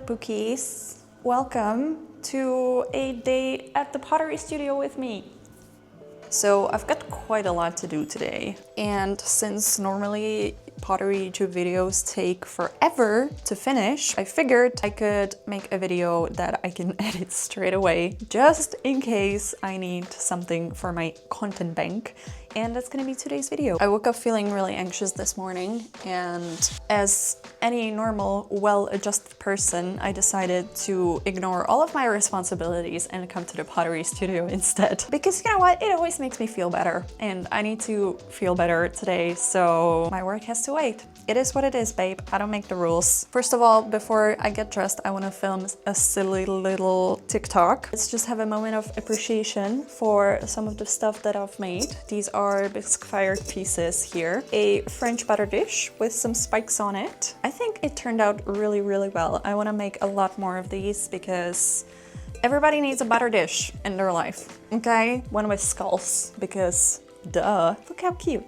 Bookies. Welcome to a day at the Pottery studio with me. So I've got quite a lot to do today, and since normally Pottery YouTube videos take forever to finish, I figured I could make a video that I can edit straight away, just in case I need something for my content bank. And that's gonna be today's video. I woke up feeling really anxious this morning, and as any normal, well-adjusted person, I decided to ignore all of my responsibilities and come to the Pottery studio instead. Because you know what? It always makes me feel better, and I need to feel better today, so my work has to wait. It is what it is, babe. I don't make the rules. First of all, before I get dressed, I want to film a silly little TikTok. Let's just have a moment of appreciation for some of the stuff that I've made. These are bisque-fired pieces here. A French butter dish with some spikes on it. I think it turned out really, really well. I want to make a lot more of these because everybody needs a butter dish in their life, okay? One with skulls, because duh. Look how cute.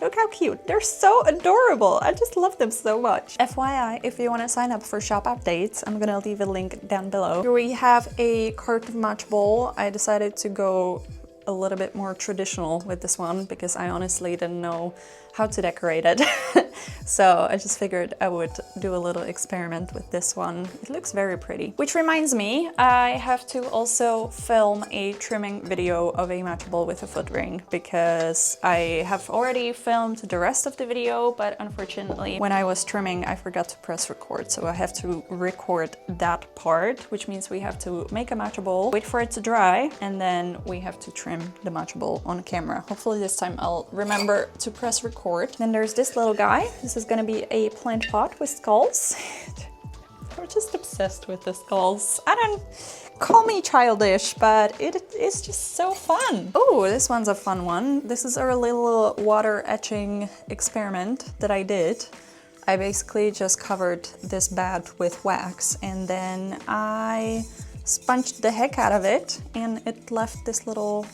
Look how cute. They're so adorable. I just love them so much. FYI, if you want to sign up for shop updates, I'm gonna leave a link down below. Here we have a carved match bowl. I decided to go a little bit more traditional with this one because I honestly didn't know how to decorate it. So I just figured I would do a little experiment with this one. It looks very pretty. Which reminds me, I have to also film a trimming video of a match bowl with a foot ring because I have already filmed the rest of the video, but unfortunately when I was trimming I forgot to press record, so I have to record that part, which means we have to make a match bowl, wait for it to dry, and then we have to trim the match bowl on camera. Hopefully this time I'll remember to press record. Then there's this little guy. This is gonna be a plant pot with skulls. I'm just obsessed with the skulls. I don't call me childish, but it is just so fun. Oh, this one's a fun one. This is our little water etching experiment that I did. I basically just covered this bed with wax and then I sponged the heck out of it and it left this little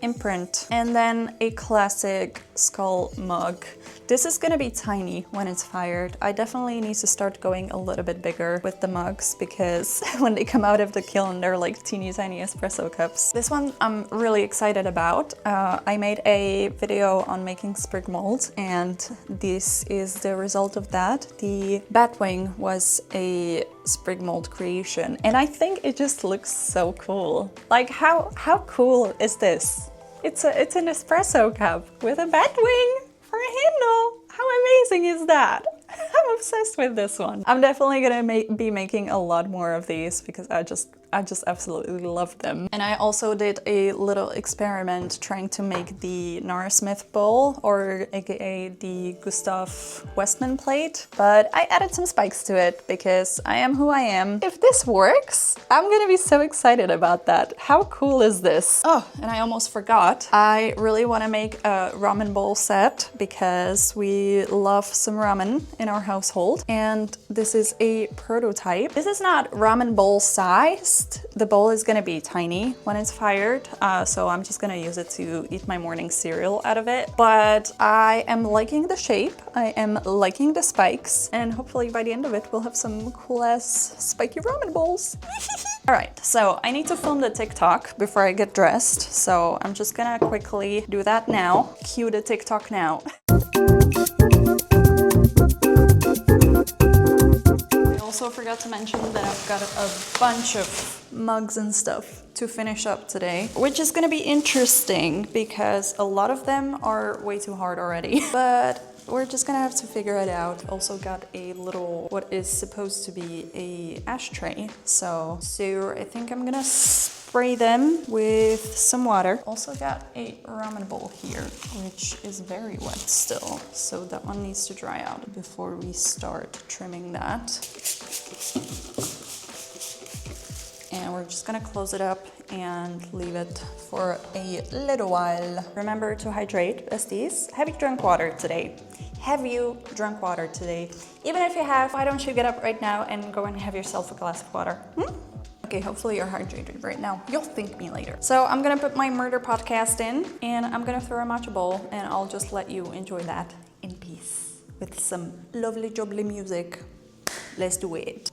imprint. And then a classic skull mug. This is gonna be tiny when it's fired. I definitely need to start going a little bit bigger with the mugs because when they come out of the kiln, they're like teeny tiny espresso cups. This one I'm really excited about. I made a video on making sprig mold and this is the result of that. The batwing was a sprig mold creation and I think it just looks so cool. Like how cool is this? It's an espresso cup with a batwing for a handle. How amazing is that? I'm obsessed with this one. I'm definitely gonna be making a lot more of these because I just absolutely love them. And I also did a little experiment trying to make the Nara Smith bowl, or aka the Gustav Westman plate, but I added some spikes to it because I am who I am. If this works, I'm gonna be so excited about that. How cool is this? Oh, and I almost forgot. I really want to make a ramen bowl set because we love some ramen in our household, and this is a prototype. This is not ramen bowl sized. The bowl is gonna be tiny when it's fired, so I'm just gonna use it to eat my morning cereal out of it. But I am liking the shape, I am liking the spikes, and hopefully by the end of it we'll have some cool ass spiky ramen bowls. Alright, so I need to film the TikTok before I get dressed, so I'm just gonna quickly do that now. Cue the TikTok now. I also forgot to mention that I've got a bunch of mugs and stuff to finish up today, which is gonna be interesting because a lot of them are way too hard already. But we're just gonna have to figure it out. Also got a little, what is supposed to be a ashtray. So I think I'm gonna spray them with some water. Also got a ramen bowl here, which is very wet still. So that one needs to dry out before we start trimming that. And we're just gonna close it up and leave it for a little while. Remember to hydrate, besties. Have you drunk water today? Have you drunk water today? Even if you have, why don't you get up right now and go and have yourself a glass of water? Okay, hopefully you're hydrated right now. You'll thank me later. So I'm gonna put my murder podcast in and I'm gonna throw a matcha bowl and I'll just let you enjoy that in peace with some lovely jubbly music. Let's do it.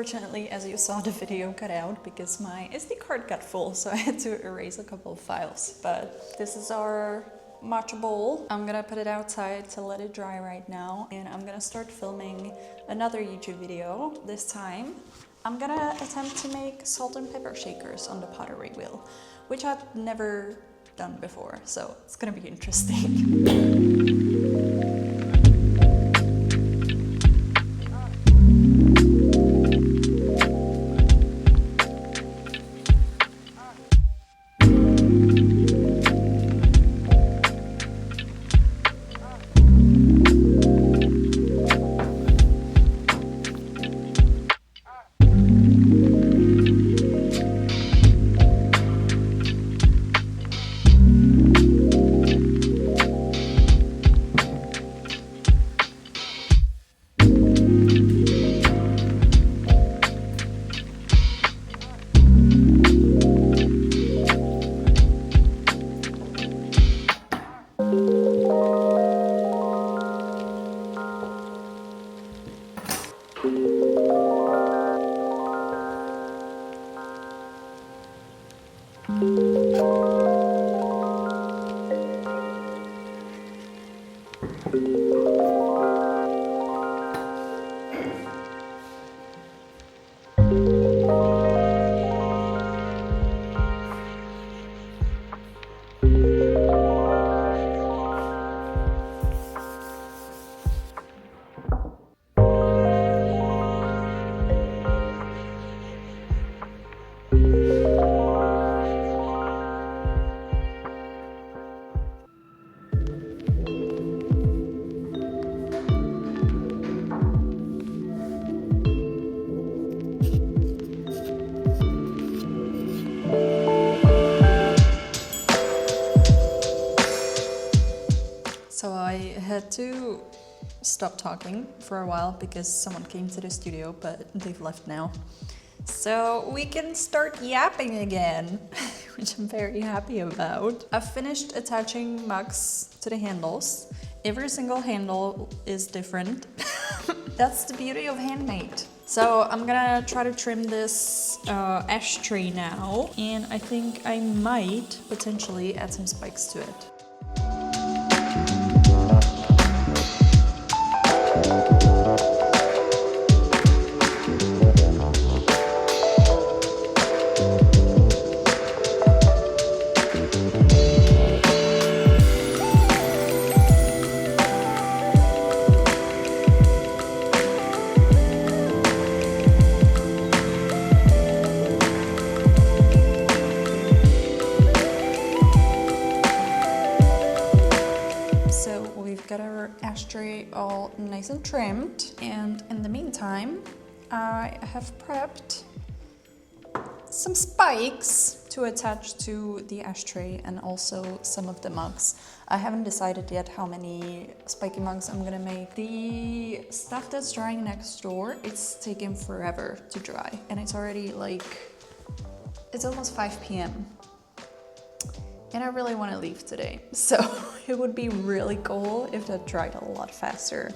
Unfortunately, as you saw, the video cut out because my SD card got full, so I had to erase a couple of files. But this is our matcha bowl. I'm gonna put it outside to let it dry right now, and I'm gonna start filming another YouTube video. This time, I'm gonna attempt to make salt and pepper shakers on the pottery wheel, which I've never done before, so it's gonna be interesting. So I had to stop talking for a while because someone came to the studio, but they've left now. So we can start yapping again, which I'm very happy about. I've finished attaching mugs to the handles. Every single handle is different. That's the beauty of handmade. So I'm gonna try to trim this ashtray now, and I think I might potentially add some spikes to it. We've got our ashtray all nice and trimmed, and in the meantime I have prepped some spikes to attach to the ashtray and also some of the mugs. I haven't decided yet how many spiky mugs I'm gonna make. The stuff that's drying next door, it's taken forever to dry, and it's already it's almost 5 p.m. and I really want to leave today, so it would be really cool if that dried a lot faster.